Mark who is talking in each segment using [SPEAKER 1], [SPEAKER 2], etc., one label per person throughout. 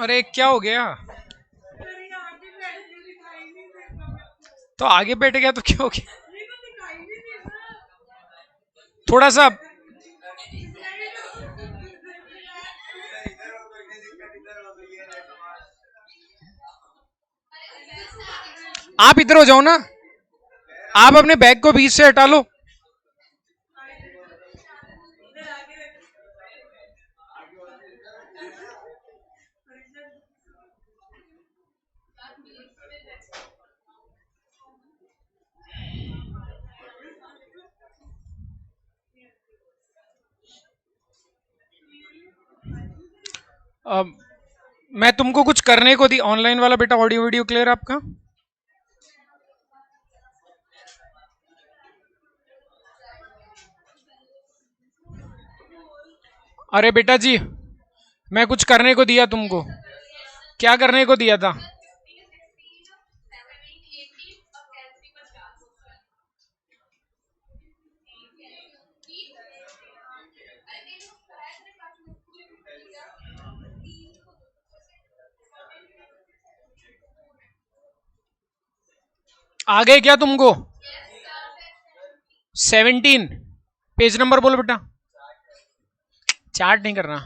[SPEAKER 1] अरे क्या हो गया? तो आगे बैठ गया तो क्या हो गया? थोड़ा सा आप इधर हो जाओ ना, आप अपने बैग को बीच से हटा लो। अब मैं तुमको कुछ करने को दी ऑनलाइन वाला बेटा, ऑडियो वीडियो क्लियर आपका? अरे बेटा जी, मैं कुछ करने को दिया तुमको, क्या करने को दिया था? आ गए क्या तुमको? 17 पेज नंबर बोलो बेटा। चार्ट नहीं करना,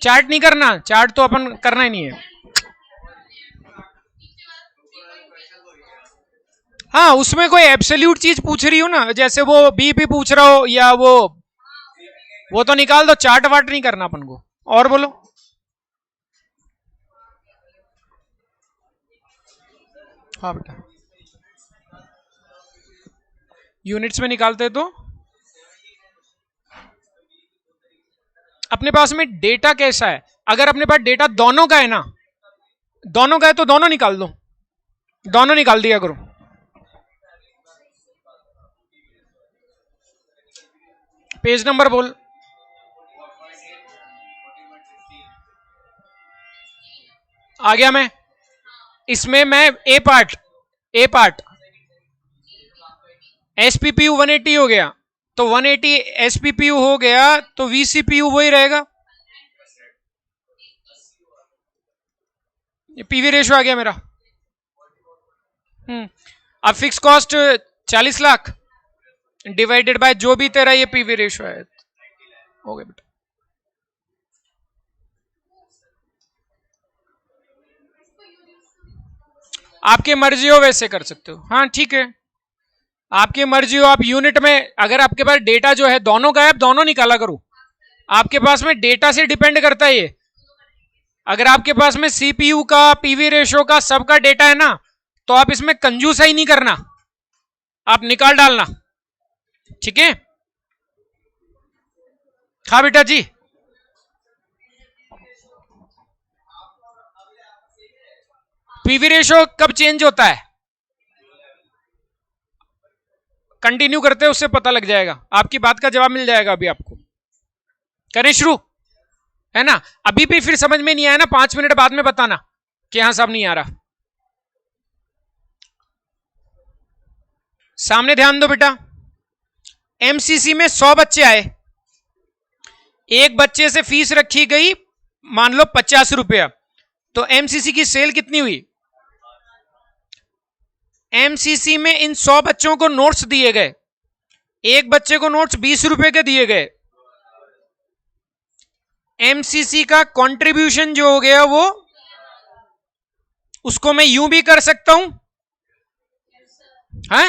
[SPEAKER 1] चार्ट नहीं करना, चार्ट तो अपन करना ही नहीं है। हाँ, उसमें कोई एब्सोल्यूट चीज पूछ रही हो ना, जैसे वो बीपी पूछ रहा हो या वो तो निकाल दो, चार्ट वार्ट नहीं करना अपन को। और बोलो। हाँ बेटा, यूनिट्स में निकालते तो अपने पास में डेटा कैसा है? अगर अपने पास डेटा दोनों का है ना, दोनों का है तो दोनों निकाल दो, दोनों निकाल दिया करो। पेज नंबर बोल। आ गया मैं इसमें, मैं ए पार्ट एसपीपीयू 180 हो गया, तो 180 एसपीपीयू हो गया तो वीसीपीयू वही रहेगा। पीवी रेशियो आ गया मेरा। अब fix cost 40 lakh divided by जो भी तेरा ये पीवी रेशियो है, हो गया बेटा। आपकी मर्जी हो वैसे कर सकते हो, हाँ ठीक है, आपकी मर्जी हो। आप यूनिट में, अगर आपके पास डेटा जो है दोनों का है, आप दोनों निकाला करो। आपके पास में डेटा से डिपेंड करता है ये। अगर आपके पास में सीपीयू का, पीवी रेशियो का, सबका डेटा है ना, तो आप इसमें कंजूसा ही नहीं करना, आप निकाल डालना, ठीक है? हाँ बेटा जी। पीवी रेशियो कब चेंज होता है? कंटिन्यू करते हैं, उससे पता लग जाएगा, आपकी बात का जवाब मिल जाएगा अभी आपको। करें शुरू, है ना? अभी भी फिर समझ में नहीं आया ना, 5 मिनट बाद में बताना कि हाँ साहब नहीं आ रहा। सामने ध्यान दो बेटा, एमसीसी में 100 बच्चे आए, एक बच्चे से फीस रखी गई मान लो 50 रुपया, तो एमसीसी की सेल कितनी हुई? एमसीसी में इन 100 बच्चों को नोट्स दिए गए, एक बच्चे को नोट्स 20 रुपए के दिए गए, एमसीसी का कंट्रीब्यूशन जो हो गया वो, उसको मैं यूं भी कर सकता हूं, है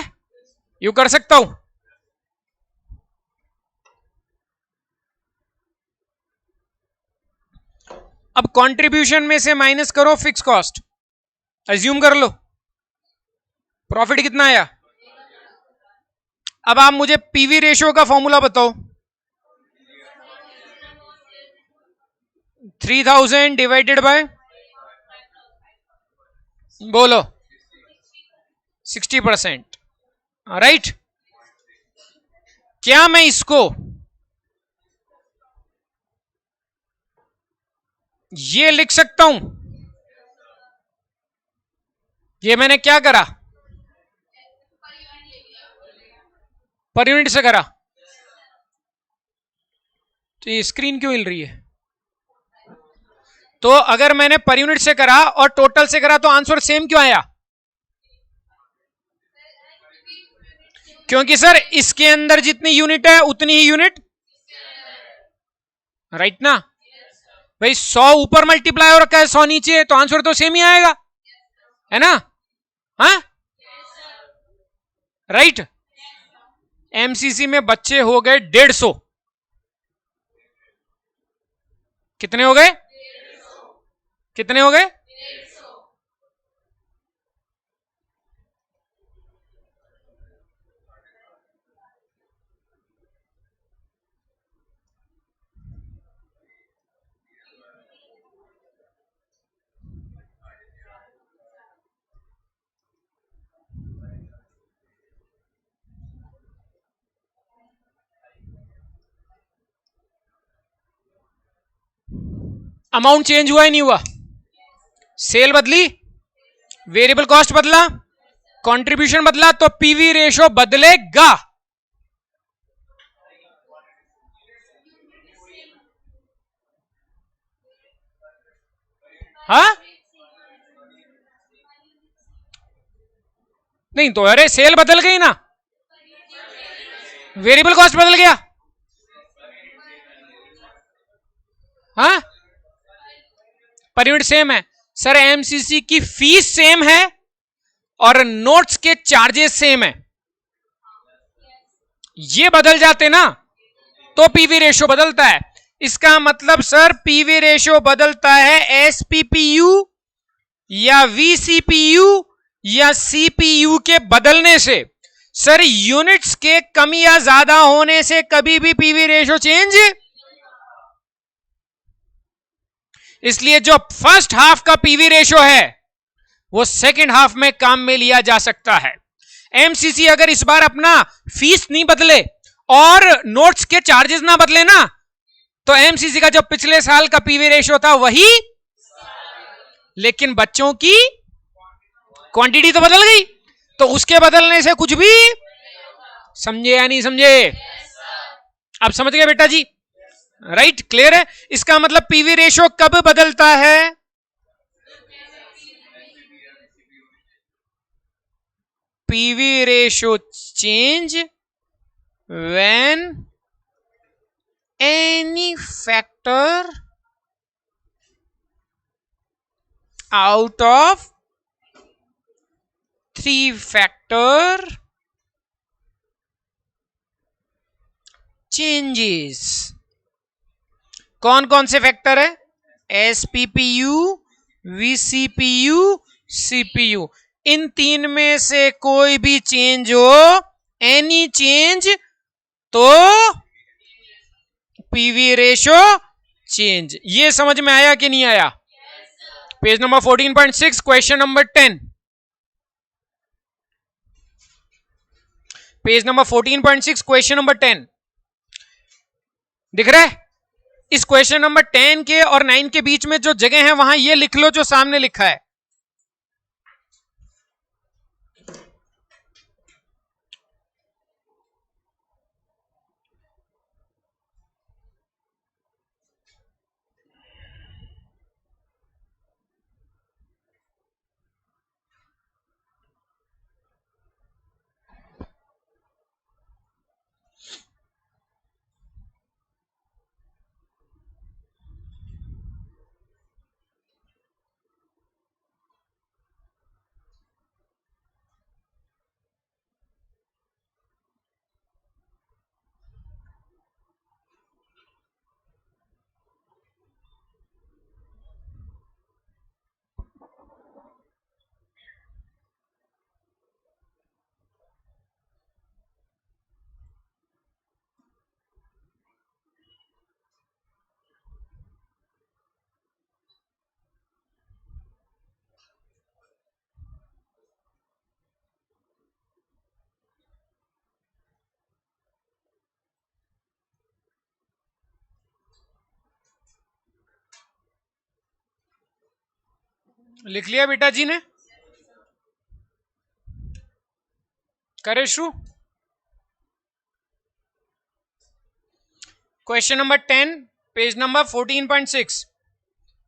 [SPEAKER 1] यूं कर सकता हूं। अब कंट्रीब्यूशन में से माइनस करो फिक्स कॉस्ट, अज्यूम कर लो प्रॉफिट कितना आया। अब आप मुझे पीवी रेशियो का फॉर्मूला बताओ। 3000 डिवाइडेड बाय, बोलो 60%, राइट? क्या मैं इसको ये लिख सकता हूं, ये मैंने क्या करा, पर यूनिट से करा, तो ये स्क्रीन क्यों हिल रही है? तो अगर मैंने पर यूनिट से करा और टोटल से करा तो आंसर सेम क्यों आया? क्योंकि सर इसके अंदर जितनी यूनिट है उतनी ही यूनिट, राइट ना भाई? 100 ऊपर मल्टीप्लाई हो रखा है, 100 नीचे, तो आंसर तो सेम ही आएगा, है ना? हाँ, राइट। एमसीसी में बच्चे हो गए 150, कितने हो गए? कितने हो गए? अमाउंट चेंज हुआ ही नहीं हुआ? सेल बदली, वेरिएबल कॉस्ट बदला, कंट्रीब्यूशन बदला, तो पीवी रेशो बदलेगा। हाँ, नहीं तो अरे सेल बदल गई ना, वेरिएबल कॉस्ट बदल गया। हाँ, पर यूनिट सेम है सर, एमसीसी की फीस सेम है और नोट्स के चार्जेस सेम है, ये बदल जाते ना तो पीवी रेशो बदलता है। इसका मतलब सर पीवी रेशो बदलता है एसपीपीयू या वीसीपीयू या सीपीयू के बदलने से। सर यूनिट्स के कम या ज्यादा होने से कभी भी पीवी रेशो चेंज, इसलिए जो फर्स्ट हाफ का पीवी रेशो है वो सेकंड हाफ में काम में लिया जा सकता है। एमसीसी अगर इस बार अपना फीस नहीं बदले और नोट्स के चार्जेस ना बदले ना, तो एमसीसी का जो पिछले साल का पीवी रेशो था वही, लेकिन बच्चों की क्वांटिटी तो बदल गई, तो उसके बदलने से कुछ भी, समझे या नहीं समझे? अब समझ गए बेटा जी? राइट, क्लियर है? इसका मतलब पीवी रेशो कब बदलता है? PV ratio change when any factor out of 3 factor changes. कौन कौन से फैक्टर है? SPPU, वीसीपीयू, CPU. इन तीन में से कोई भी चेंज हो, एनी चेंज, तो पीवी रेशो चेंज। ये समझ में आया कि नहीं आया? Page number 14.6 question number 10, page number 14.6 question number 10 दिख रहा है? इस क्वेश्चन नंबर 10 के और 9 के बीच में जो जगह है वहां ये लिख लो जो सामने लिखा है। लिख लिया बेटा जी ने? करे शुरू। Question number 10 page number 14.6।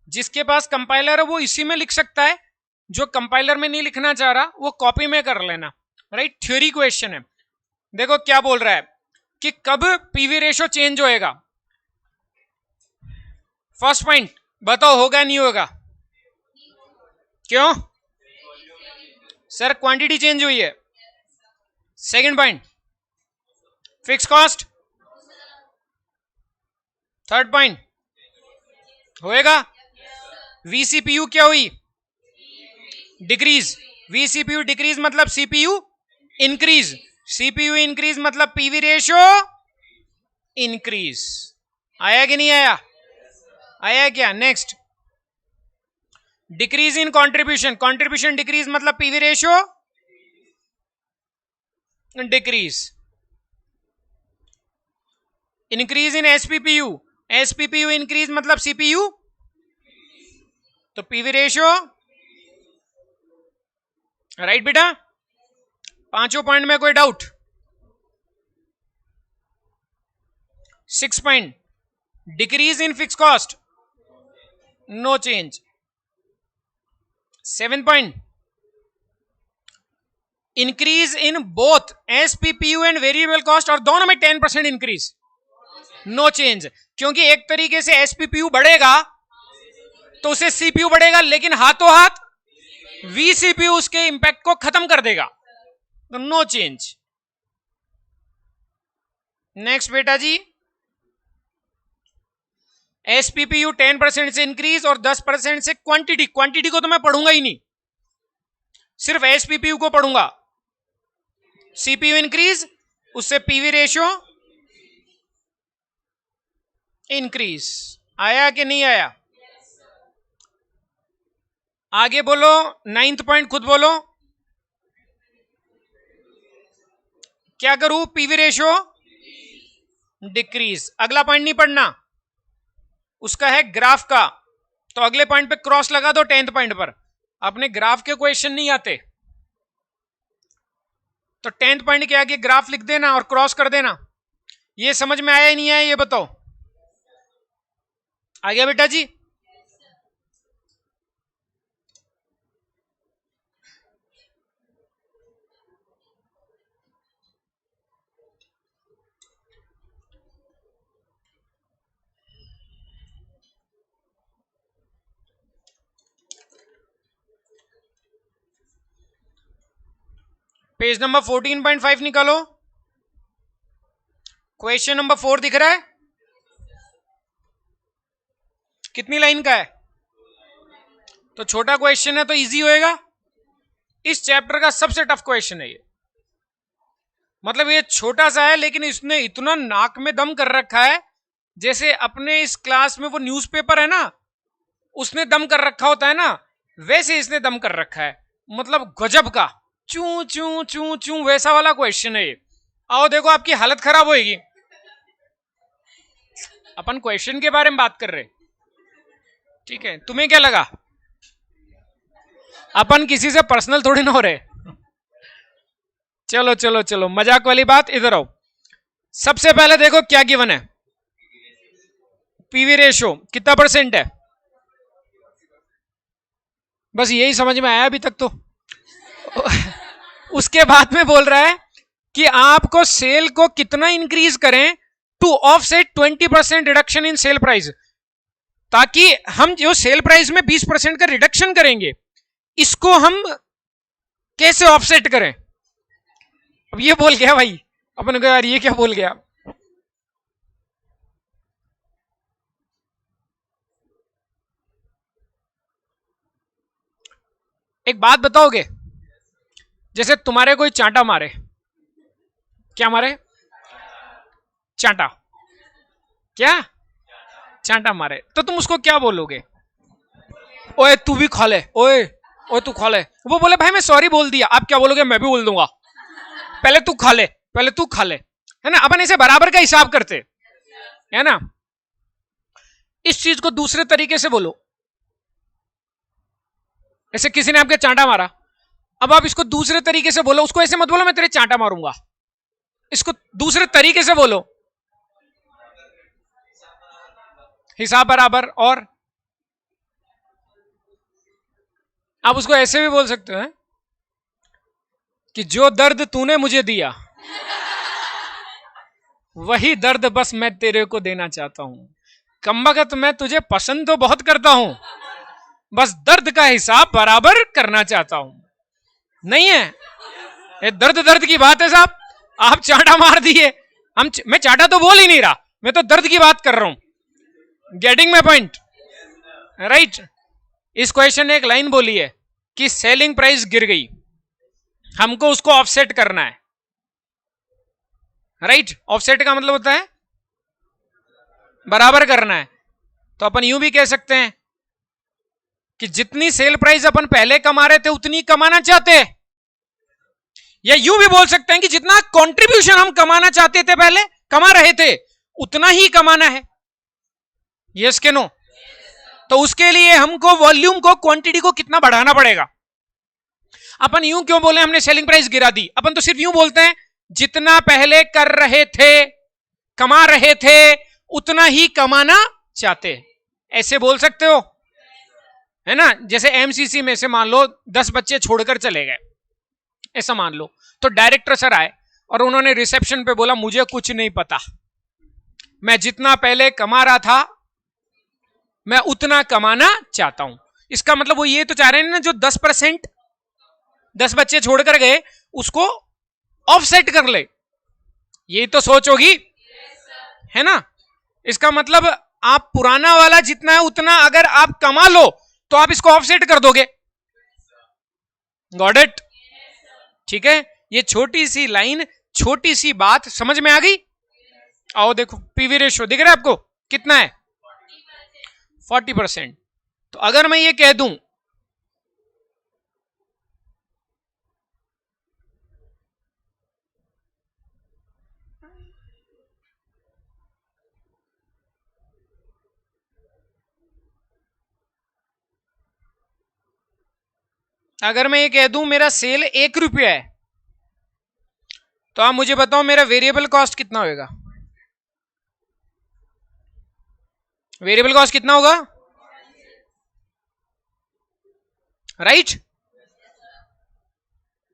[SPEAKER 1] जिसके पास कंपाइलर है वो इसी में लिख सकता है, जो कंपाइलर में नहीं लिखना चाह रहा वो कॉपी में कर लेना। राइट, थ्योरी क्वेश्चन है। देखो क्या बोल रहा है कि कब पीवी रेशो चेंज होएगा। फर्स्ट पॉइंट बताओ, होगा नहीं होगा? क्यों सर? क्वांटिटी चेंज हुई है। Second point fix cost. Third point होएगा। वीसीपीयू क्या हुई? डिक्रीज। वीसीपीयू डिक्रीज मतलब सीपीयू इंक्रीज। सीपीयू इंक्रीज मतलब पीवी रेशो इंक्रीज। आया कि नहीं आया? आया क्या? Next, decrease in contribution. Contribution decrease मतलब PV ratio decrease. Increase in SPPU. SPPU increase मतलब सीपीयू, तो पीवी रेशो। राइट बेटा? पांचों पॉइंट में कोई doubt? 6 point decrease in fix cost, no change. 7 point increase in both SPPU and variable cost, और दोनों में 10% इंक्रीज, नो चेंज। क्योंकि एक तरीके से एसपीपीयू बढ़ेगा तो उसे सीपीयू बढ़ेगा, लेकिन हाथों हाथ वीसीपीयू उसके इंपैक्ट को खत्म कर देगा, तो नो चेंज। नेक्स्ट बेटा जी, एसपीपीयू 10% से इंक्रीज और 10% से क्वांटिटी। क्वांटिटी को तो मैं पढ़ूंगा ही नहीं, सिर्फ एसपीपीयू को पढ़ूंगा। सीपीयू इंक्रीज, उससे पीवी रेशियो इंक्रीज। आया कि नहीं आया? आगे बोलो। 9th पॉइंट खुद बोलो। क्या करूं? PV ratio decrease. अगला पॉइंट नहीं पढ़ना, उसका है ग्राफ का, तो अगले पॉइंट पे क्रॉस लगा दो 10th पॉइंट पर। अपने ग्राफ के क्वेश्चन नहीं आते, तो 10th पॉइंट के आगे ग्राफ लिख देना और क्रॉस कर देना। ये समझ में आया ही नहीं आया ये बताओ? आ गया बेटा जी? पेज नंबर 14.5 निकालो। क्वेश्चन नंबर 4 दिख रहा है? कितनी लाइन का है? तो छोटा क्वेश्चन है तो इजी होएगा। इस चैप्टर का सबसे टफ क्वेश्चन है ये। मतलब ये छोटा सा है, लेकिन इसने इतना नाक में दम कर रखा है, जैसे अपने इस क्लास में वो न्यूज़पेपर है ना, उसने दम कर रखा होता है ना, वैसे इसने दम कर रखा है। मतलब गजब का, चू चू चू चू वैसा वाला क्वेश्चन है ये। आओ देखो, आपकी हालत खराब होएगी। अपन क्वेश्चन के बारे में बात कर रहे, ठीक है? तुम्हें क्या लगा अपन किसी से पर्सनल थोड़ी ना हो रहे? चलो चलो चलो, मजाक वाली बात इधर आओ। सबसे पहले देखो क्या गिवन है। पीवी रेशो कितना परसेंट है? बस यही समझ में आया अभी तक तो। उसके बाद में बोल रहा है कि आपको सेल को कितना इंक्रीज करें to offset 20% reduction in sale price, ताकि हम जो सेल प्राइस में 20% का रिडक्शन करेंगे, इसको हम कैसे ऑफसेट करें। अब ये बोल गया भाई, अपन को यार ये क्या बोल गया। एक बात बताओगे, जैसे तुम्हारे कोई चांटा मारे, क्या मारे? चांटा, क्या चांटा मारे, तो तुम उसको क्या बोलोगे? ओए तू भी खा ले, ओए ओए तू खा ले। वो बोले भाई मैं सॉरी बोल दिया, आप क्या बोलोगे? मैं भी बोल दूंगा, पहले तू खा ले, पहले तू खा ले, है ना? अपन इसे बराबर का हिसाब करते, है ना? इस चीज को दूसरे तरीके से बोलो, ऐसे किसी ने आपके चांटा मारा, अब आप इसको दूसरे तरीके से बोलो, उसको ऐसे मत बोलो मैं तेरे चांटा मारूंगा, इसको दूसरे तरीके से बोलो, हिसाब बराबर। और आप उसको ऐसे भी बोल सकते हो कि जो दर्द तूने मुझे दिया वही दर्द बस मैं तेरे को देना चाहता हूं, कमबख्त मैं तुझे पसंद तो बहुत करता हूं, बस दर्द का हिसाब बराबर करना चाहता हूं। नहीं है, ये दर्द दर्द की बात है साहब, आप चांटा मार दिए, मैं चांटा तो बोल ही नहीं रहा, मैं तो दर्द की बात कर रहा हूं। Getting my point, right. इस क्वेश्चन ने एक लाइन बोली है कि सेलिंग प्राइस गिर गई, हमको उसको ऑफसेट करना है, राइट। ऑफसेट का मतलब होता है बराबर करना है। तो अपन यूं भी कह सकते हैं कि जितनी सेल प्राइस अपन पहले कमा रहे थे उतनी कमाना चाहते हैं, या यूं भी बोल सकते हैं कि जितना कंट्रीब्यूशन हम कमाना चाहते थे पहले कमा रहे थे उतना ही कमाना है। यस के नो? तो उसके लिए हमको वॉल्यूम को, क्वांटिटी को कितना बढ़ाना पड़ेगा। अपन यूं क्यों बोले हमने सेलिंग प्राइस गिरा दी, अपन तो सिर्फ यूं बोलते हैं जितना पहले कर रहे थे, कमा रहे थे, उतना ही कमाना चाहते। ऐसे बोल सकते हो, है ना। जैसे एमसीसी में से मान लो 10 बच्चे छोड़कर चले गए, ऐसा मान लो, तो डायरेक्टर सर आए और उन्होंने रिसेप्शन पे बोला मुझे कुछ नहीं पता, मैं जितना पहले कमा रहा था मैं उतना कमाना चाहता हूं। इसका मतलब वो ये तो चाह रहे हैं ना, जो 10% 10 बच्चे छोड़कर गए उसको ऑफसेट कर ले, यही तो सोच होगी, है ना। इसका मतलब आप पुराना वाला जितना है उतना अगर आप कमा लो तो आप इसको ऑफसेट कर दोगे। Got it? ठीक है, ये छोटी सी लाइन, छोटी सी बात समझ में आ गई। आओ देखो, पीवी रेशियो दिख रहा है आपको कितना है? 40%। तो अगर मैं ये कह दूं मेरा सेल 1 रुपया है, तो आप मुझे बताओ मेरा वेरिएबल कॉस्ट कितना होगा? वेरिएबल कॉस्ट कितना होगा? राइट।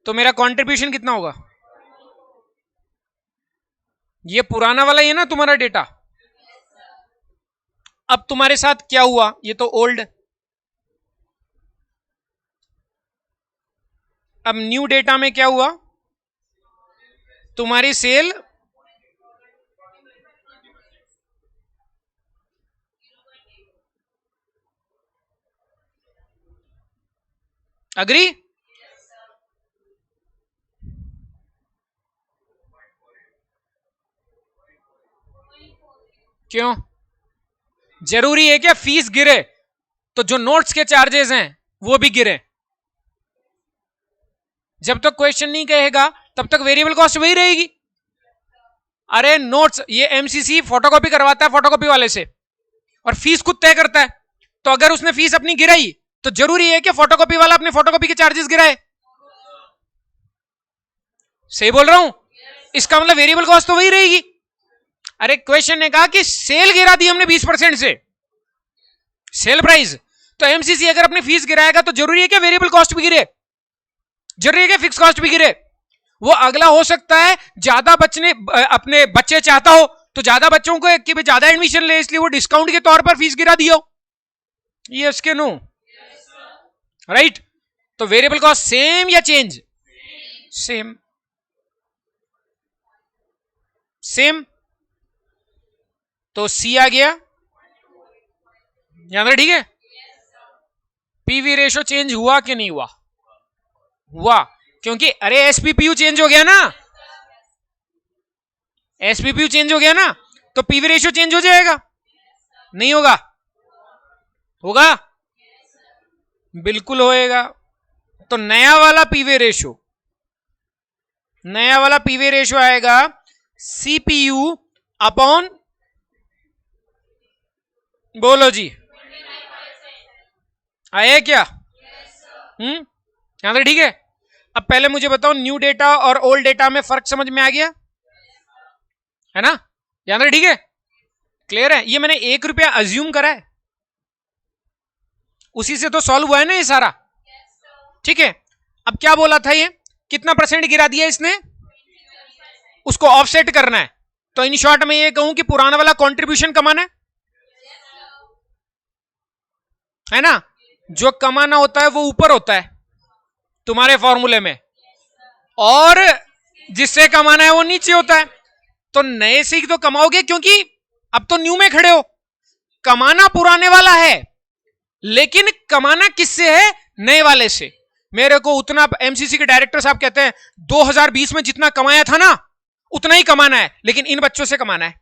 [SPEAKER 1] तो मेरा कंट्रीब्यूशन कितना होगा? ये पुराना वाला ही है ना तुम्हारा डेटा। अब तुम्हारे साथ क्या हुआ, ये तो ओल्ड, अब न्यू डेटा में क्या हुआ, तुम्हारी सेल अग्री? क्यों जरूरी है क्या फीस गिरे तो जो नोट्स के चार्जेस हैं वो भी गिरे? जब तक क्वेश्चन नहीं कहेगा तब तक वेरिएबल कॉस्ट वही रहेगी। अरे नोट्स, ये एमसीसी फोटोकॉपी करवाता है फोटोकॉपी वाले से और फीस खुद तय करता है, तो अगर उसने फीस अपनी गिराई तो जरूरी है कि फोटोकॉपी वाला अपने फोटोकॉपी के चार्जेस गिराए। सही बोल रहा हूं? इसका मतलब वेरिएबल कॉस्ट तो वही रहेगी। अरे क्वेश्चन ने कहा कि सेल गिरा दी हमने 20% से, सेल प्राइस, तो एमसीसी अगर अपनी फीस गिराएगा तो जरूरी है कि वेरिएबल कॉस्ट भी गिरे, जरूरी है कि फिक्स कॉस्ट भी गिरे। वो अगला हो सकता है ज्यादा बच्चे अपने बच्चे चाहता हो तो ज्यादा बच्चों को कि ज्यादा एडमिशन ले, इसलिए वो डिस्काउंट के तौर पर फीस गिरा दियो। यस के नो? राइट। तो वेरिएबल कॉस्ट सेम या चेंज? Same, same. तो सी आ गया यहां पर, ठीक है। पीवी रेशो चेंज हुआ कि नहीं हुआ? हुआ, क्योंकि अरे एसपीपीयू चेंज हो गया ना, एसपीपीयू चेंज हो गया ना, तो पीवी रेशियो चेंज हो जाएगा। नहीं होगा? होगा, बिल्कुल होएगा। तो नया वाला पीवी रेशियो, नया वाला पीवी रेशियो आएगा सीपीयू अपॉन, बोलो जी, आया क्या? यहां तक ठीक है। अब पहले मुझे बताओ न्यू डेटा और ओल्ड डेटा में फर्क समझ में आ गया है ना? यहां तक ठीक है, क्लियर है? ये मैंने 1 रुपया अज्यूम करा है, उसी से तो सॉल्व हुआ है ना ये सारा, ठीक है। अब क्या बोला था, ये कितना परसेंट गिरा दिया इसने, उसको ऑफसेट करना है। तो इन शॉर्ट में ये कहूं कि पुराना वाला कंट्रीब्यूशन कमाना है ना? जो कमाना होता है वो ऊपर होता है तुम्हारे फॉर्मूले में, और जिससे कमाना है वो नीचे होता है। तो नए से तो कमाओगे, क्योंकि अब तो न्यू में खड़े हो। कमाना पुराने वाला है, लेकिन कमाना किससे है? नए वाले से। मेरे को उतना, एमसीसी के डायरेक्टर साहब कहते हैं 2020 में जितना कमाया था ना उतना ही कमाना है, लेकिन इन बच्चों से कमाना है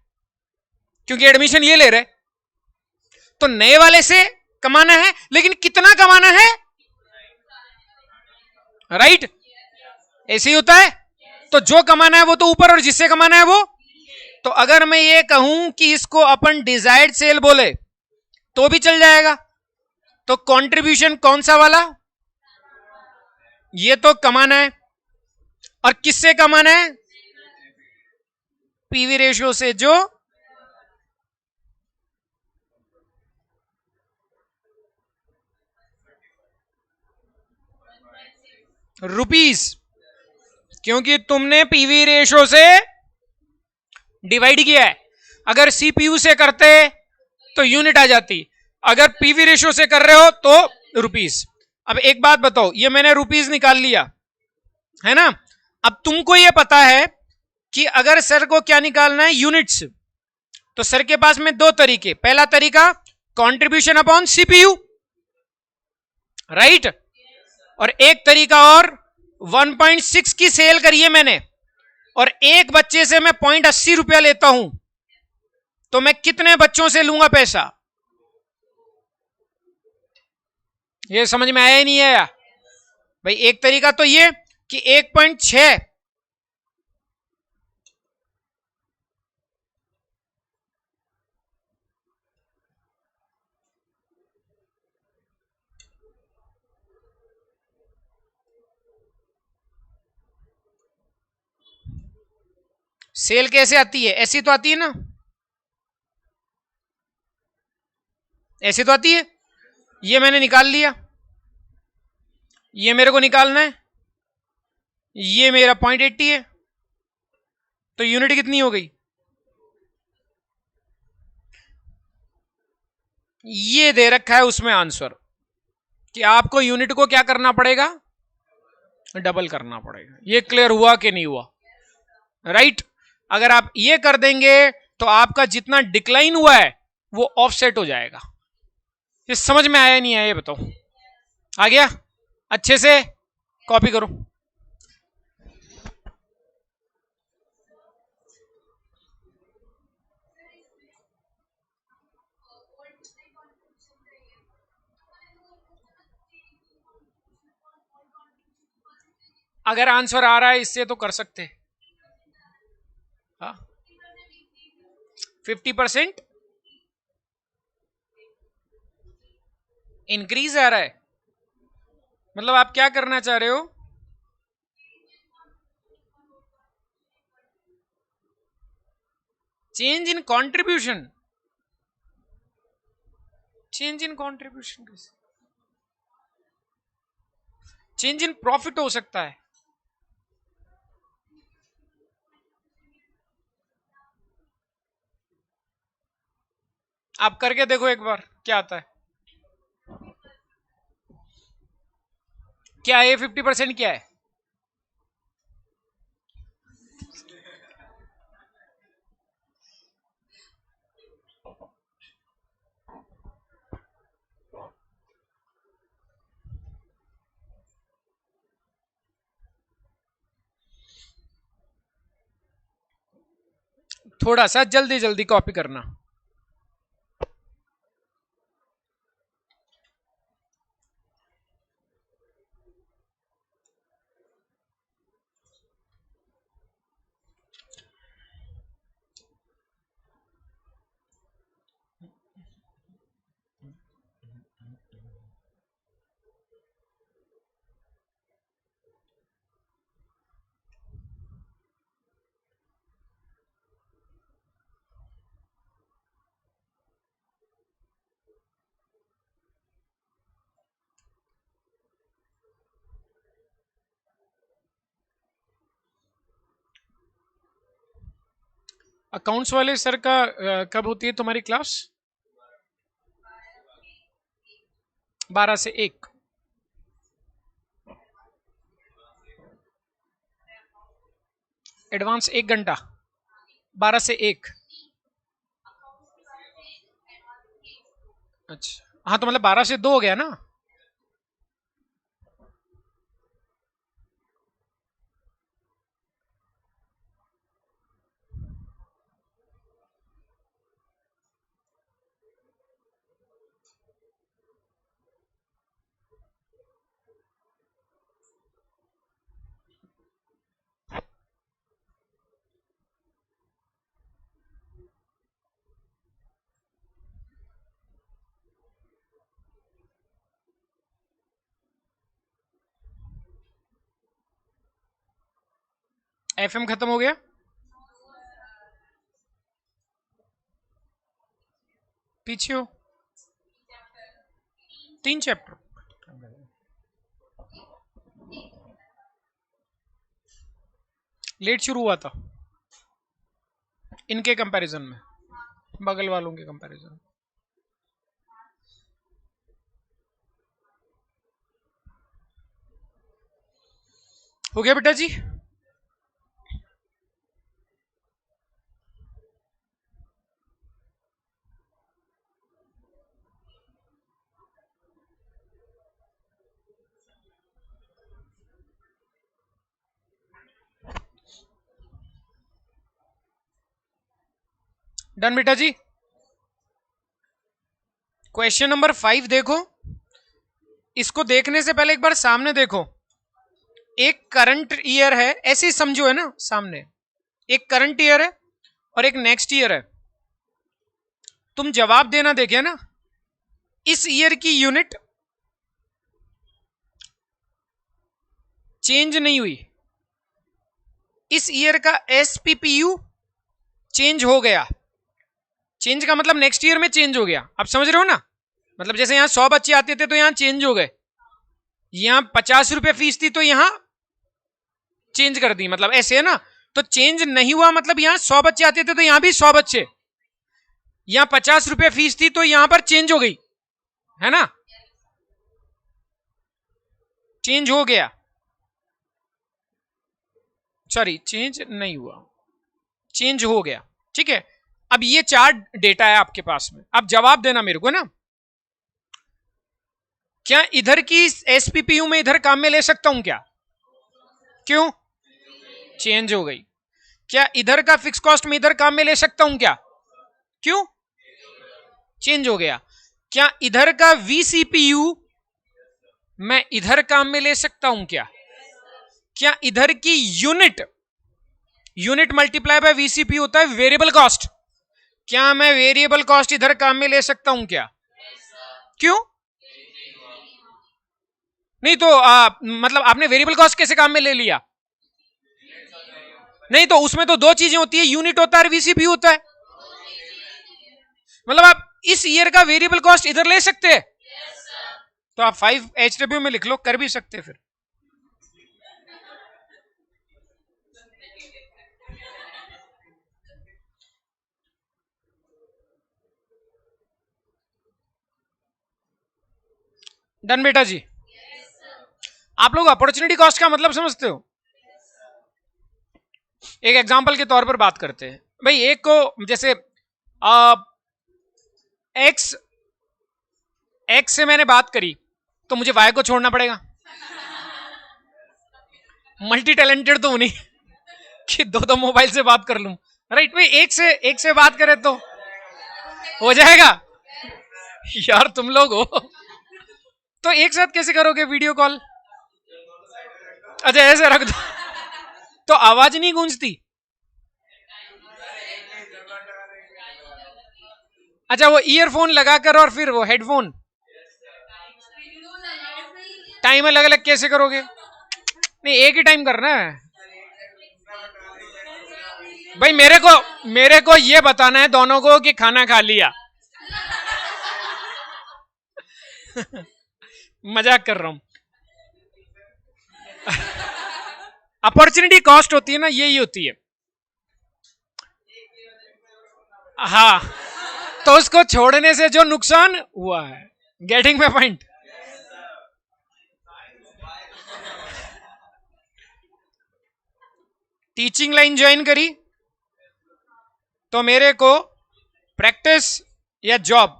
[SPEAKER 1] क्योंकि एडमिशन ये ले रहे। तो नए वाले से कमाना है, लेकिन कितना कमाना है? राइट, ऐसे ही होता है। तो जो कमाना है वो तो ऊपर, और जिससे कमाना है वो। तो अगर मैं ये कहूं कि इसको अपन डिजायर्ड सेल बोले तो भी चल जाएगा। तो कंट्रीब्यूशन कौन सा वाला? ये तो कमाना है, और किससे कमाना है? पीवी रेशियो से, जो रुपीस, क्योंकि तुमने पीवी रेशियो से डिवाइड किया है। अगर सीपीयू से करते तो यूनिट आ जाती, अगर पीवी रेशियो से कर रहे हो तो रुपीस। अब एक बात बताओ, ये मैंने रुपीस निकाल लिया है ना? अब तुमको ये पता है कि अगर सर को क्या निकालना है? यूनिट्स। तो सर के पास में दो तरीके, पहला तरीका कंट्रीब्यूशन अपॉन सीपीयू, राइट, और एक तरीका और 1.6 की सेल करी है मैंने, और एक बच्चे से मैं 0.80 रुपया लेता हूं, तो मैं कितने बच्चों से लूंगा पैसा? ये समझ में आया ही नहीं आया भाई? एक तरीका तो ये कि 1.6 सेल कैसे आती है? ऐसी तो आती है ना, ऐसे तो आती है। ये मैंने निकाल लिया, ये मेरे को निकालना है, ये मेरा 0.80 है, तो यूनिट कितनी हो गई? ये दे रखा है उसमें आंसर कि आपको यूनिट को क्या करना पड़ेगा? डबल करना पड़ेगा। ये क्लियर हुआ कि नहीं हुआ? राइट। अगर आप ये कर देंगे तो आपका जितना डिक्लाइन हुआ है वो ऑफसेट हो जाएगा। ये समझ में आया नहीं आया ये बताओ? आ गया? अच्छे से कॉपी करो। अगर आंसर आ रहा है इससे तो कर सकते हैं। 50% इंक्रीज आ रहा है, मतलब आप क्या करना चाह रहे हो? Change in contribution. Change in contribution कैसे? चेंज इन प्रॉफिट हो सकता है। आप करके देखो एक बार क्या आता है। क्या है 50% क्या है? थोड़ा सा जल्दी जल्दी कॉपी करना। अकाउंट्स वाले सर का कब होती है तुम्हारी क्लास? 12 से 1। एडवांस 1 घंटा, 12 से 1। अच्छा हाँ, तो मतलब 12 से 2 हो गया ना। एफएम खत्म हो गया। पीछे हो 3 चैप्टर। लेट शुरू हुआ था इनके कंपैरिजन में, बगल वालों के कंपैरिजन। हो गया बेटा जी? डन बेटा जी। क्वेश्चन नंबर 5 देखो। इसको देखने से पहले एक बार सामने देखो। एक करंट ईयर है, ऐसे ही समझो, है ना। सामने एक करंट ईयर है और एक नेक्स्ट ईयर है। तुम जवाब देना देखे ना, इस ईयर की यूनिट चेंज नहीं हुई, इस ईयर का एसपीपीयू चेंज हो गया। चेंज का मतलब नेक्स्ट ईयर में चेंज हो गया, आप समझ रहे हो ना। मतलब जैसे यहां 100 बच्चे आते थे तो यहां चेंज हो गए, यहां 50 रुपए फीस थी तो यहां चेंज कर दी, मतलब ऐसे है ना। तो चेंज नहीं हुआ मतलब यहां 100 बच्चे आते थे तो यहां भी 100 बच्चे, यहां 50 रुपए फीस थी तो यहां पर चेंज हो गई, है ना। चेंज हो गया, सॉरी चेंज नहीं हुआ, चेंज हो गया। ठीक है, अब ये 4 डेटा है आपके पास में। अब जवाब देना मेरे को ना, क्या इधर की एसपीपीयू में इधर काम में ले सकता हूं क्या? क्यों? चेंज हो गई। क्या इधर का फिक्स कॉस्ट में इधर काम में ले सकता हूं क्या? क्यों? चेंज हो गया। क्या इधर का वीसीपीयू मैं इधर काम में ले सकता हूं क्या? क्या इधर की यूनिट, यूनिट मल्टीप्लाई बाय वीसीपीयू होता है वेरिएबल कॉस्ट, क्या मैं वेरिएबल कॉस्ट इधर काम में ले सकता हूं क्या? क्यों? नहीं तो मतलब आपने वेरिएबल कॉस्ट कैसे काम में ले लिया? नहीं तो उसमें तो 2 चीजें होती है, यूनिट होता है और वीसीपीयू होता है। मतलब आप इस ईयर का वेरिएबल कॉस्ट इधर ले सकते हैं, तो आप 5 एचडब्ल्यू में लिख लो, कर भी सकते फिर। डन बेटा जी। आप लोग अपॉर्चुनिटी कॉस्ट का मतलब समझते हो? एक एग्जांपल के तौर पर बात करते हैं भाई। एक को जैसे एक्स एक्स से मैंने बात करी तो मुझे वाई को छोड़ना पड़ेगा। मल्टी टैलेंटेड तो नहीं कि दो मोबाइल से बात कर लूं, राइट भाई। एक से बात करें तो हो जाएगा। यार तुम लोग हो तो एक साथ कैसे करोगे वीडियो कॉल? अच्छा ऐसे रख दो तो आवाज नहीं गूंजती। अच्छा वो ईयरफोन लगाकर और फिर वो हेडफोन, टाइम अलग अलग कैसे करोगे? नहीं एक ही टाइम करना है भाई। मेरे को ये बताना है दोनों को कि खाना खा लिया। मजाक कर रहा हूं। अपॉर्चुनिटी कॉस्ट होती है ना, यही होती है। हाँ, तो उसको छोड़ने से जो नुकसान हुआ है, getting my point. Teaching line join करी तो मेरे को प्रैक्टिस या जॉब,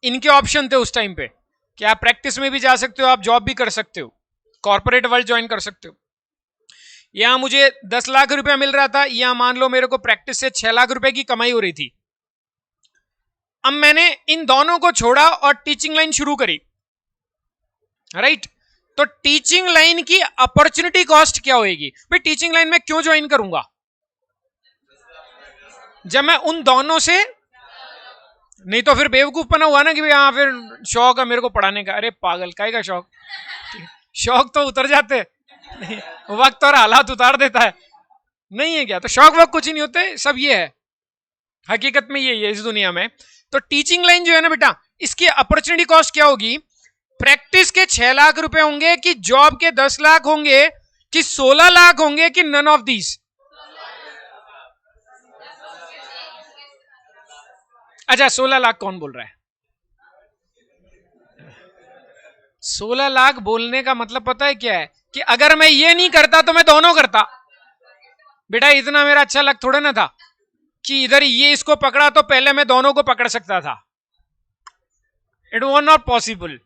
[SPEAKER 1] इनके ऑप्शन थे उस टाइम पे कि आप प्रैक्टिस में भी जा सकते हो, आप जॉब भी कर सकते हो, कॉर्पोरेट वर्ल्ड ज्वाइन कर सकते हो। यहां मुझे 10 लाख रुपया मिल रहा था, यहां मान लो मेरे को प्रैक्टिस से 6 लाख रुपए की कमाई हो रही थी। अब मैंने इन दोनों को छोड़ा और टीचिंग लाइन शुरू करी, राइट? तो टीचिंग लाइन की अपॉर्चुनिटी कॉस्ट क्या होगी? भाई टीचिंग लाइन में क्यों ज्वाइन करूंगा जब मैं उन दोनों से, नहीं तो फिर बेवकूफपना हुआ ना कि भाई हाँ फिर शौक है मेरे को पढ़ाने का। अरे पागल, काहे का शौक? शौक तो उतर जाते, वक्त और हालात उतार देता है, नहीं है क्या? तो शौक वक्त कुछ ही नहीं होते, सब ये है, हकीकत में ये है इस दुनिया में। तो टीचिंग लाइन जो है ना बेटा, इसकी अपॉर्चुनिटी कॉस्ट क्या होगी? प्रैक्टिस के 6 लाख रुपए होंगे कि जॉब के 10 लाख होंगे कि 16 लाख होंगे कि नन ऑफ दीज? अच्छा 16 लाख कौन बोल रहा है? 16 लाख बोलने का मतलब पता है क्या है? कि अगर मैं ये नहीं करता तो मैं दोनों करता। बेटा इतना मेरा अच्छा लग थोड़ा ना था कि इधर ये इसको पकड़ा तो पहले मैं दोनों को पकड़ सकता था। It was not possible.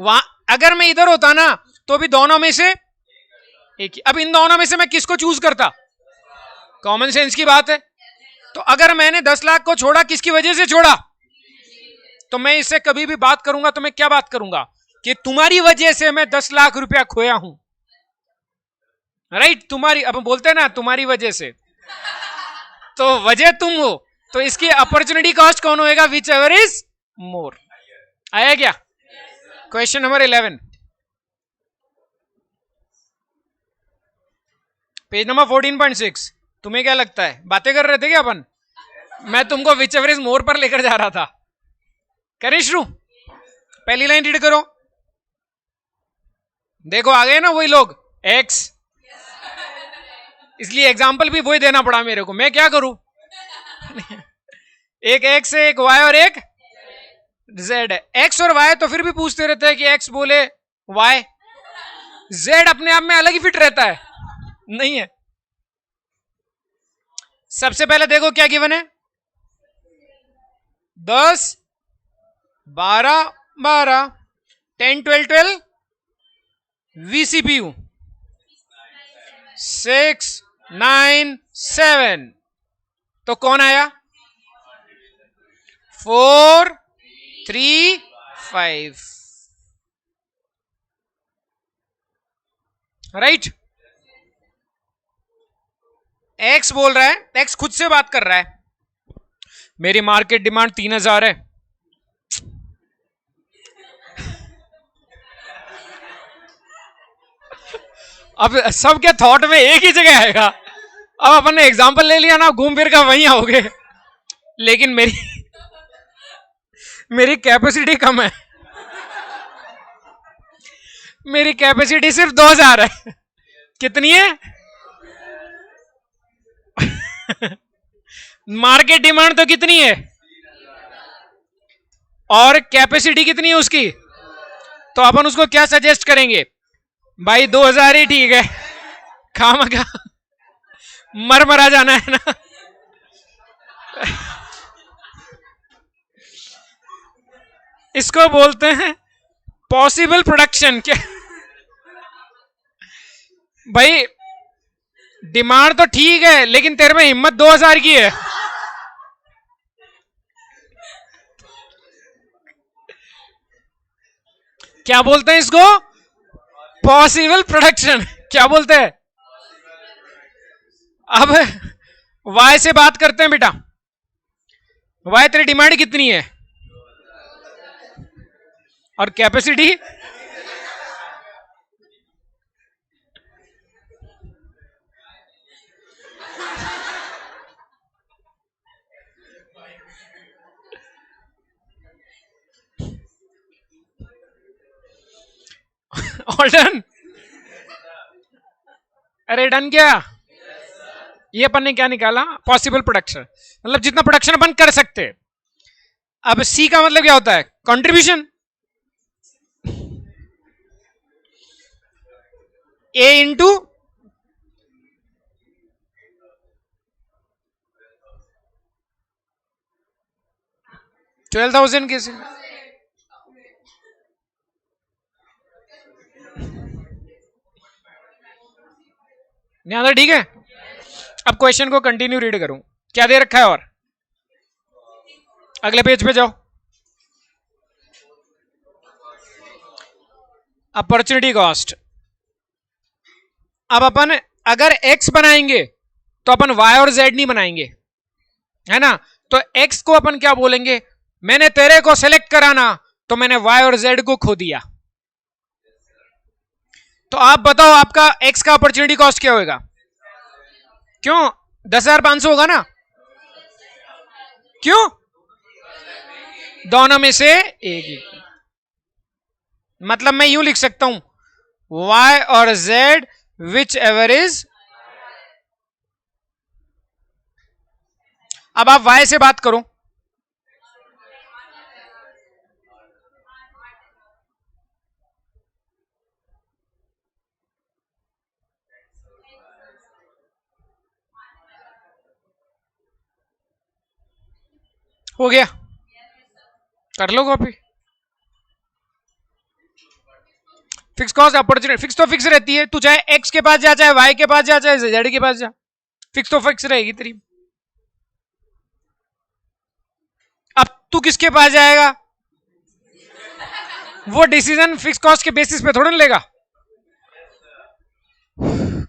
[SPEAKER 1] वहां अगर मैं इधर होता ना तो भी दोनों में से एक ही। अब इन दोनों में से मैं किसको चूज करता? कॉमन सेंस की बात है। तो अगर मैंने 10 लाख को छोड़ा, किसकी वजह से छोड़ा? तो मैं इससे कभी भी बात करूंगा तो मैं क्या बात करूंगा कि तुम्हारी वजह से मैं 10 लाख रुपया खोया हूं, राइट? तुम्हारी, अब बोलते हैं ना तुम्हारी वजह से, तो वजह तुम हो, तो इसकी अपॉर्चुनिटी कॉस्ट कौन होएगा? Which ever is more. आया क्या? Question number 11, page number 14.6। तुम्हें क्या लगता है, बातें कर रहे थे क्या अपन? मैं तुमको विच एवर इज मोर पर लेकर जा रहा था। करें शुरू? पहली लाइन रीड करो, देखो आ गए ना वही लोग, एक्स, इसलिए एग्जाम्पल भी वही देना पड़ा मेरे को, मैं क्या करूं? एक एक्स है, एक वाई और एक जेड है। एक्स और वाई तो फिर भी पूछते रहते हैं कि एक्स बोले वाई, जेड अपने आप में अलग ही फिट रहता है, नहीं है। सबसे पहले देखो क्या गिवन है, 10 12 12 10 12 12 VCPU 6 9 7, तो कौन आया? 4 3 5, राइट? एक्स बोल रहा है, एक्स खुद से बात कर रहा है, मेरी मार्केट डिमांड 3000 है। अब सबके थॉट में एक ही जगह आएगा। अब अपन ने एग्जांपल ले लिया ना, घूम फिर कर वहीं आओगे, लेकिन मेरी कैपेसिटी कम है, मेरी कैपेसिटी सिर्फ 2000 है। कितनी है? मार्केट डिमांड तो कितनी है और कैपेसिटी कितनी है उसकी? तो अपन उसको क्या सजेस्ट करेंगे? भाई 2000 ही ठीक है, खामखा मरा जाना है ना। इसको बोलते हैं पॉसिबल प्रोडक्शन। क्या भाई, डिमांड तो ठीक है लेकिन तेरे में हिम्मत 2000 की है। क्या बोलते हैं इसको? Possible production. क्या बोलते हैं? अब वाई से बात करते हैं बेटा, वाई तेरी डिमांड कितनी है और कैपेसिटी? All done? अरे डन क्या? ये अपन ने क्या निकाला, पॉसिबल प्रोडक्शन, मतलब जितना प्रोडक्शन अपन कर सकते हैं। अब सी का मतलब क्या होता है, कंट्रीब्यूशन। ए इंटू 12,000 कैसे, नहीं आता, ठीक है। अब क्वेश्चन को कंटिन्यू रीड करूं, क्या दे रखा है, और अगले पेज पे जाओ। Opportunity cost. अब अपन अगर एक्स बनाएंगे तो अपन वाई और जेड नहीं बनाएंगे, है ना। तो एक्स को अपन क्या बोलेंगे, मैंने तेरे को सिलेक्ट कराना, तो मैंने वाई और जेड को खो दिया। तो आप बताओ आपका एक्स का अपॉर्चुनिटी कॉस्ट क्या होगा, क्यों 10,500 होगा ना, क्यों, दोनों में से एक ही। मतलब मैं यूं लिख सकता हूं, y और z विच एवर इज। अब आप y से बात करो, हो गया, कर लो copy. Fix cost opportunity, fix तो फिक्स रहती है, तू चाहे एक्स के पास जा, चाहे वाई के पास जा, चाहे जेड के पास जा, फिक्स तो फिक्स रहेगी तेरी। अब तू किसके पास जाएगा, वो डिसीजन फिक्स कॉस्ट के बेसिस पे थोड़ा लेगा।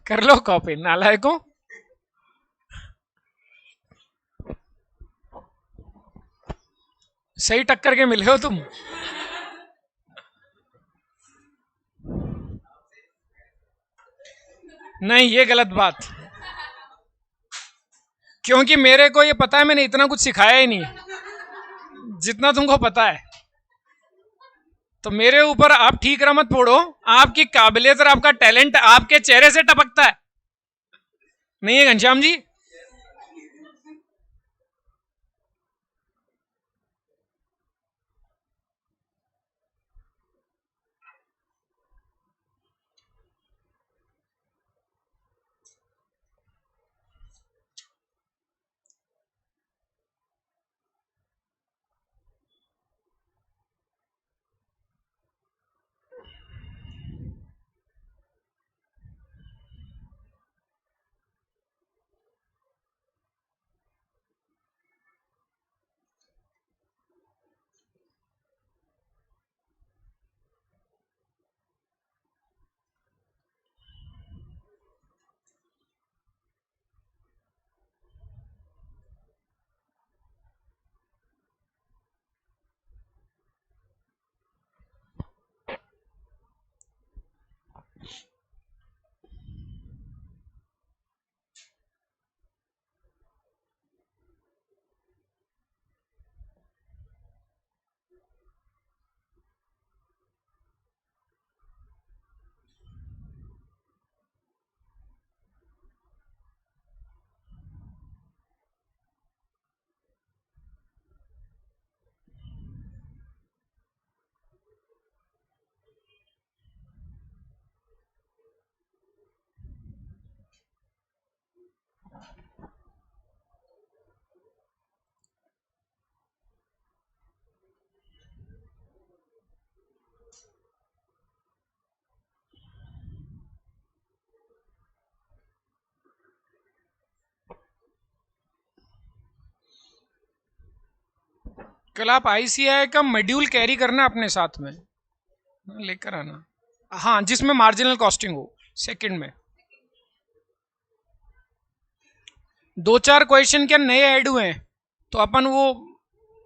[SPEAKER 1] कर लो कॉपी नालायकों। सही टक्कर के मिले हो तुम। नहीं, ये गलत बात, क्योंकि मेरे को ये पता है, मैंने इतना कुछ सिखाया ही नहीं जितना तुमको पता है। तो मेरे ऊपर आप ठीक मत फोड़ो, आपकी काबिलियत और आपका टैलेंट आपके चेहरे से टपकता है, नहीं है घनश्याम जी। कल आप आईसीआई का मॉड्यूल कैरी करना अपने साथ में, लेकर आना, हाँ, जिसमें मार्जिनल कॉस्टिंग हो, सेकंड में 2-4 क्वेश्चन क्या नए ऐड हुए हैं, तो अपन वो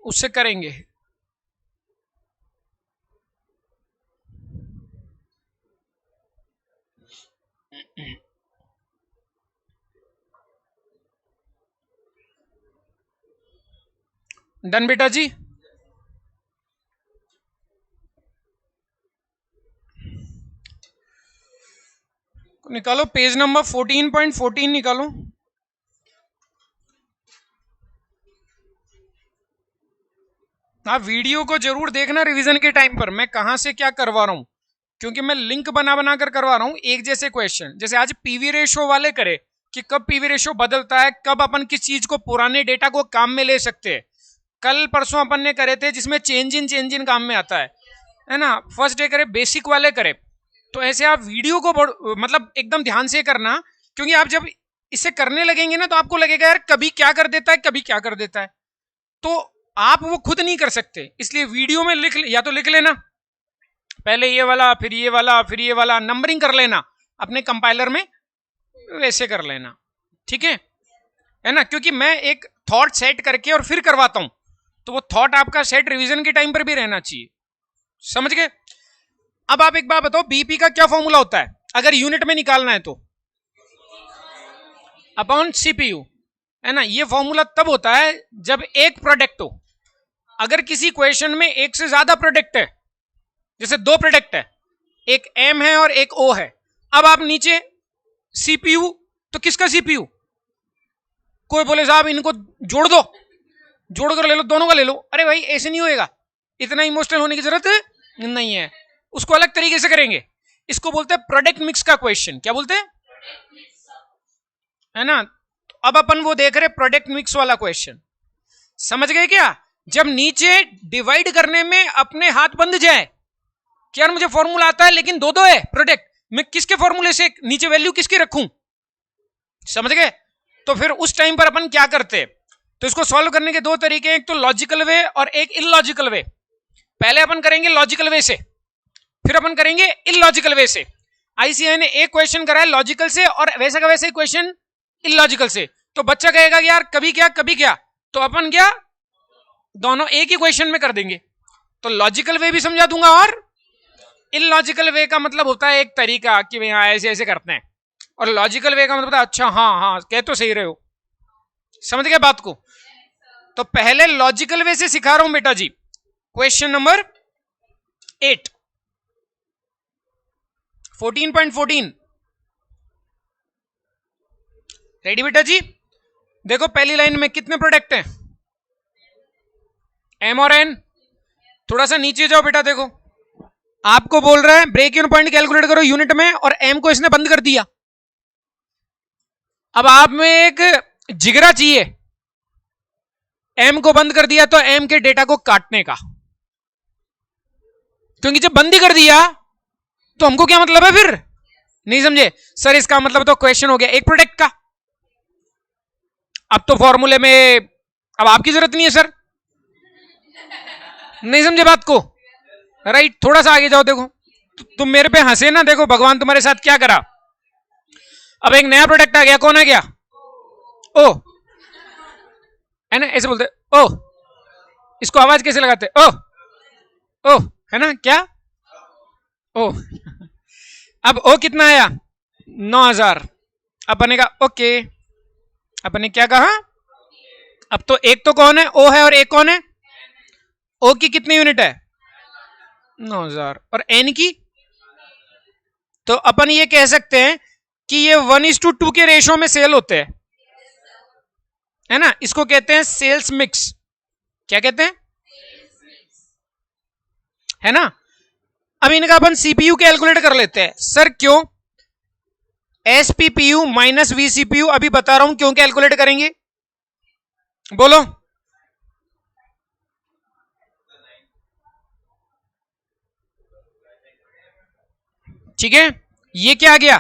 [SPEAKER 1] उससे करेंगे। डन बेटा जी। निकालो पेज नंबर 14.14 निकालो। आप वीडियो को जरूर देखना रिवीजन के टाइम पर, मैं कहां से क्या करवा रहा हूं, क्योंकि मैं लिंक बना बना कर करवा रहा हूं एक जैसे क्वेश्चन। जैसे आज पीवी रेशो वाले करे कि कब पीवी रेशो बदलता है, कब अपन किस चीज को पुराने डेटा को काम में ले सकते हैं। कल परसों अपन ने करे थे जिसमें चेंज इन काम में आता है ना। फर्स्ट डे करे बेसिक वाले करे। तो ऐसे आप वीडियो को मतलब एकदम ध्यान से करना, क्योंकि आप जब इसे करने लगेंगे ना तो आपको लगेगा यार कभी क्या कर देता है कभी क्या कर देता है, तो आप वो खुद नहीं कर सकते। इसलिए वीडियो में लिख, या तो लिख लेना पहले ये वाला फिर ये वाला फिर ये वाला, नंबरिंग कर लेना अपने कंपाइलर में, वैसे कर लेना, ठीक है ना। क्योंकि मैं एक थॉट सेट करके और फिर करवाता हूं, तो वो थॉट आपका सेट रिवीजन के टाइम पर भी रहना चाहिए, समझ गए। अब आप एक बात बताओ, बीपी का क्या फॉर्मूला होता है अगर यूनिट में निकालना है तो? अपॉन सीपीयू, है ना। ये फॉर्मूला तब होता है जब एक प्रोडक्ट हो। अगर किसी क्वेश्चन में एक से ज्यादा प्रोडक्ट है, जैसे दो प्रोडक्ट है, एक एम है और एक ओ है, अब आप नीचे सीपीयू, तो किसका सीपीयू? कोई बोले साहब इनको जोड़ दो, जोड़ कर ले लो, दोनों का ले लो। अरे भाई ऐसे नहीं होएगा, इतना इमोशनल होने की जरूरत नहीं है। उसको अलग तरीके से करेंगे, इसको बोलते हैं प्रोडक्ट मिक्स का क्वेश्चन। क्या बोलते हैं, है ना। तो अब अपन वो देख रहे प्रोडक्ट मिक्स वाला क्वेश्चन, समझ गए क्या। जब नीचे डिवाइड करने में अपने हाथ बंध जाए कि यार मुझे फॉर्मूला आता है लेकिन दो दो है प्रोडक्ट, मैं किसके फॉर्मूले से नीचे वैल्यू किसकी रखूं, समझ गए। तो फिर उस टाइम पर अपन क्या करते, तो इसको सॉल्व करने के दो तरीके, एक तो लॉजिकल वे और एक इलॉजिकल वे। पहले अपन करेंगे लॉजिकल वे से, फिर अपन करेंगे इलॉजिकल वे से। आईसीआई ने एक क्वेश्चन कराया लॉजिकल से और वैसा का वैसे क्वेश्चन इलॉजिकल से। तो बच्चा कहेगा कि यार कभी क्या कभी क्या, तो अपन क्या दोनों एक ही क्वेश्चन में कर देंगे। तो लॉजिकल वे भी समझा दूंगा, और इलॉजिकल वे का मतलब होता है एक तरीका कि भाई हाँ ऐसे ऐसे करते हैं, और लॉजिकल वे का मतलब अच्छा हाँ हाँ कह तो सही रहे हो, समझ गए बात को। तो पहले लॉजिकल वे से सिखा रहा हूं बेटा जी। क्वेश्चन नंबर 8 14.14 रेडी बेटा जी। देखो पहली लाइन में कितने प्रोडक्ट हैं, एम और एन। थोड़ा सा नीचे जाओ बेटा, देखो आपको बोल रहा है ब्रेक इवन पॉइंट कैलकुलेट करो यूनिट में, और एम को इसने बंद कर दिया। अब आप में एक जिगरा चाहिए, एम को बंद कर दिया तो एम के डेटा को काटने का, क्योंकि जब बंद ही कर दिया तो हमको क्या मतलब है फिर, नहीं समझे सर। इसका मतलब तो क्वेश्चन हो गया एक प्रोडक्ट का। अब तो फॉर्मूले में अब आपकी जरूरत नहीं है सर, नहीं समझे बात को, राइट। थोड़ा सा आगे जाओ, देखो तुम मेरे पे हंसे ना, देखो भगवान तुम्हारे साथ क्या करा। अब एक नया प्रोडक्ट आ गया, कौन है क्या, ओ, है ना, ऐसे बोलते ओ। इसको आवाज कैसे लगाते, ओ ओ, है ना क्या, ओ। अब ओ कितना आया, 9000। अब बनेगा ओके, अपन ने क्या कहा, अब तो एक तो कौन है, ओ है, और एक कौन है, ओ की कितनी यूनिट है 9000, और एन की, तो अपन ये कह सकते हैं कि ये 1:2 के रेशो में सेल होते हैं, है ना। इसको कहते हैं सेल्स मिक्स। क्या कहते हैं, है ना। अब इनका अपन सीपीयू कैलकुलेट कर लेते हैं। सर क्यों, एसपीपीयू माइनस वीसीपीयू, अभी बता रहा हूं क्यों कैलकुलेट करेंगे, बोलो। ठीक है, ये क्या आ गया,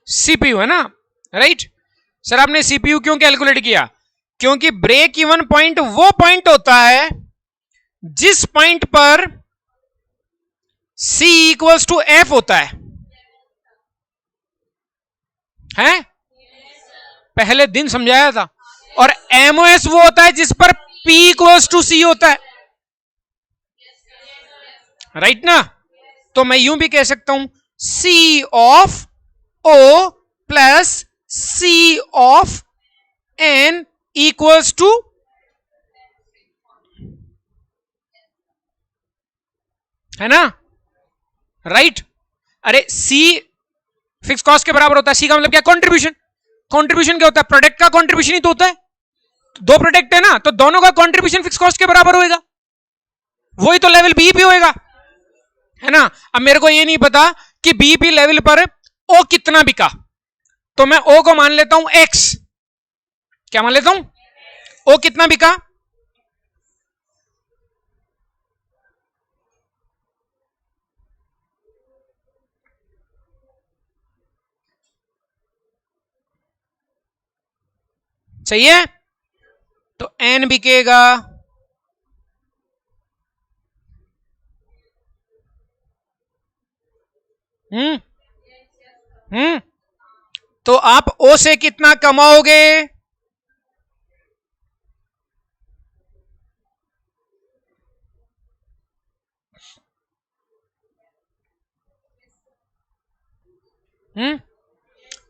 [SPEAKER 1] सीपीयू, है ना, राइट। सर आपने सीपीयू क्यों कैलकुलेट किया, क्योंकि ब्रेक इवन पॉइंट वो पॉइंट होता है जिस पॉइंट पर C इक्वल्स टू F होता है पहले दिन समझाया था। और MOS वो होता है जिस पर P इक्वल्स टू C होता है, राइट ना। तो मैं यूं भी कह सकता हूं C of O plus C of N equals to, है ना, राइट। अरे C फिक्स कॉस्ट के बराबर होता है, C का मतलब क्या, कंट्रीब्यूशन। कंट्रीब्यूशन क्या होता है, प्रोडक्ट का कंट्रीब्यूशन ही तो होता है। दो प्रोडक्ट है ना, तो दोनों का कंट्रीब्यूशन फिक्स कॉस्ट के बराबर होएगा, वही तो लेवल बीईपी होएगा, है ना। अब मेरे को ये नहीं पता कि बीईपी लेवल पर ओ कितना बिका, तो मैं ओ को मान लेता हूं एक्स, क्या मान लेता हूं, ओ कितना बिका, सही है, तो एन बिकेगा, हम्म, तो आप ओ से कितना कमाओगे,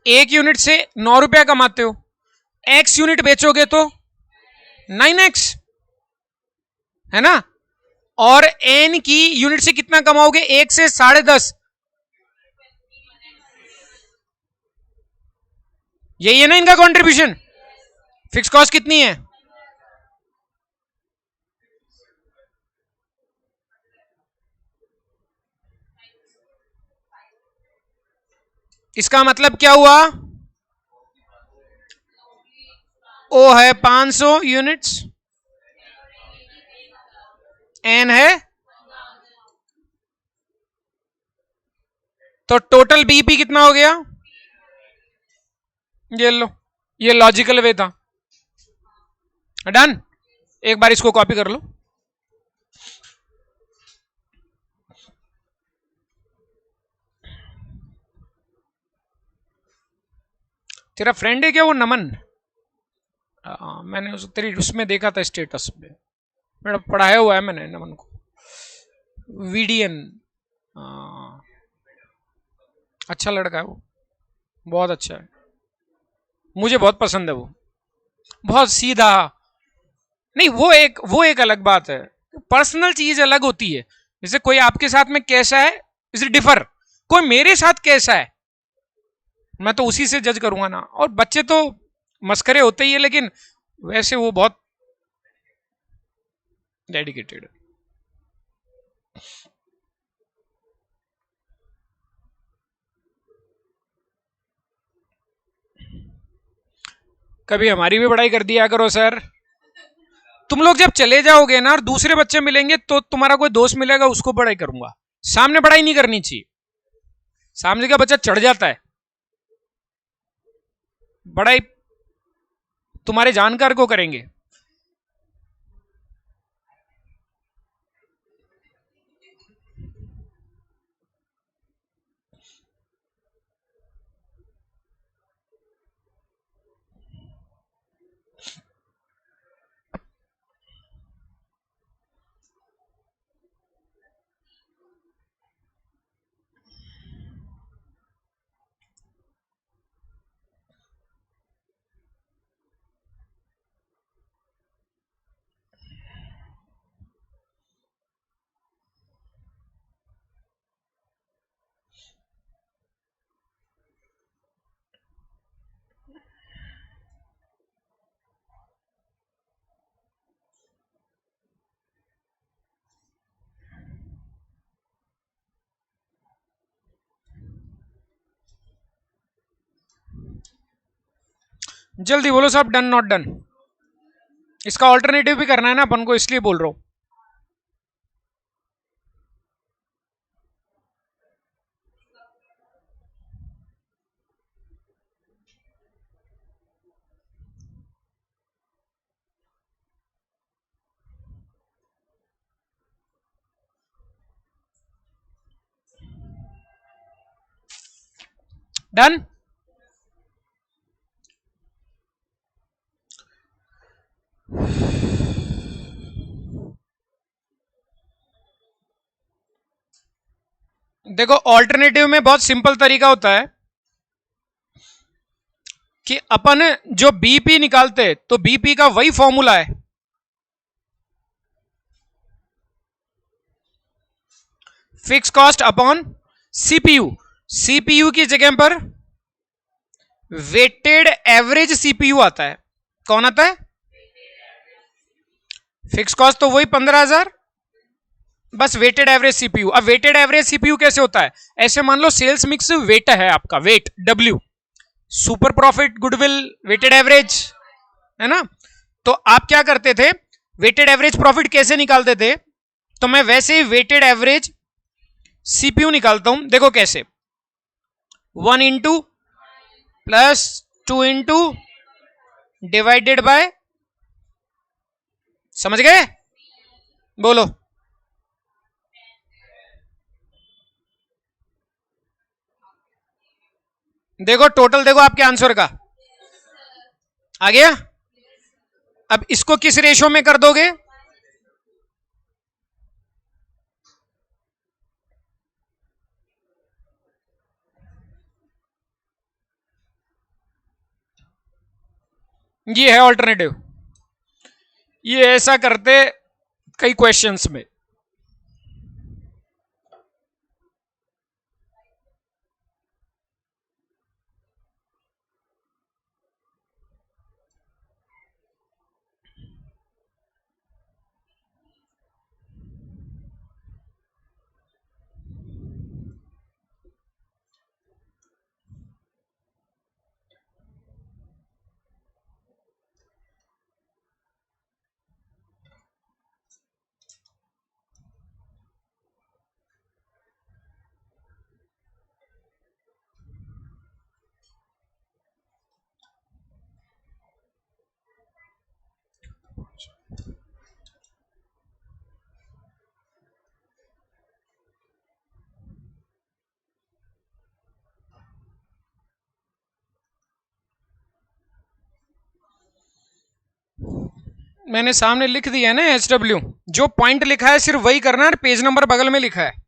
[SPEAKER 1] एक यूनिट से 9 रुपया कमाते हो, एक्स यूनिट बेचोगे तो 9x, है ना, और एन की यूनिट से कितना कमाओगे, एक से 10.5, यही है ना इनका कंट्रीब्यूशन। फिक्स कॉस्ट कितनी है, इसका मतलब क्या हुआ, ओ है 500 यूनिट्स, एन है, तो टोटल बीपी कितना हो गया, ये लो, ये लॉजिकल वे था, डन। एक बार इसको कॉपी कर लो, तेरा फ्रेंड है क्या वो नमन, मैंने तेरी उसमें देखा था स्टेटस पे, मेरा पढ़ाया हुआ है मैंने नमन को, वीडियन, अच्छा लड़का है वो, बहुत अच्छा है, मुझे बहुत पसंद है वो, बहुत सीधा, नहीं वो एक अलग बात है, पर्सनल चीज अलग होती है, जैसे कोई आपके साथ में कैसा है इज डिफर, कोई मेरे साथ कैसा है मैं तो उसी से जज करूंगा ना, और बच्चे तो मस्करे होते ही है, लेकिन वैसे वो बहुत डेडिकेटेड है। कभी हमारी भी पढ़ाई कर दिया करो सर, तुम लोग जब चले जाओगे ना और दूसरे बच्चे मिलेंगे तो तुम्हारा कोई दोस्त मिलेगा उसको पढ़ाई करूंगा, सामने पढ़ाई नहीं करनी चाहिए, सामने का बच्चा चढ़ जाता है, पढ़ाई तुम्हारे जानकार को करेंगे। जल्दी बोलो साहब, डन नॉट डन, इसका ऑल्टरनेटिव भी करना है ना अपन को, इसलिए बोल रहा हूं। डन, देखो ऑल्टरनेटिव में बहुत सिंपल तरीका होता है कि अपन जो बीपी निकालते तो बीपी का वही फॉर्मूला है, fix cost upon CPU, CPU की जगह पर वेटेड एवरेज सीपीयू आता है, कौन आता है, फिक्स कॉस्ट तो वही 15,000, बस वेटेड एवरेज सीपीयू। अब वेटेड एवरेज सीपीयू कैसे होता है, ऐसे मान लो सेल्स मिक्स वेट है आपका, weight W, super profit, goodwill, weighted average, है ना। तो आप क्या करते थे, वेटेड एवरेज प्रॉफिट कैसे निकालते थे, तो मैं वैसे ही वेटेड एवरेज सीपीयू निकालता हूं। देखो कैसे, 1 into plus 2 into divided by, समझ गए, बोलो। देखो टोटल, देखो आपके आंसर का आ गया। अब इसको किस रेशो में कर दोगे, ये है ऑल्टरनेटिव, ये ऐसा करते कई क्वेश्चंस में। मैंने सामने लिख दिया है ना SW, जो पॉइंट लिखा है सिर्फ वही करना है, पेज नंबर बगल में लिखा है।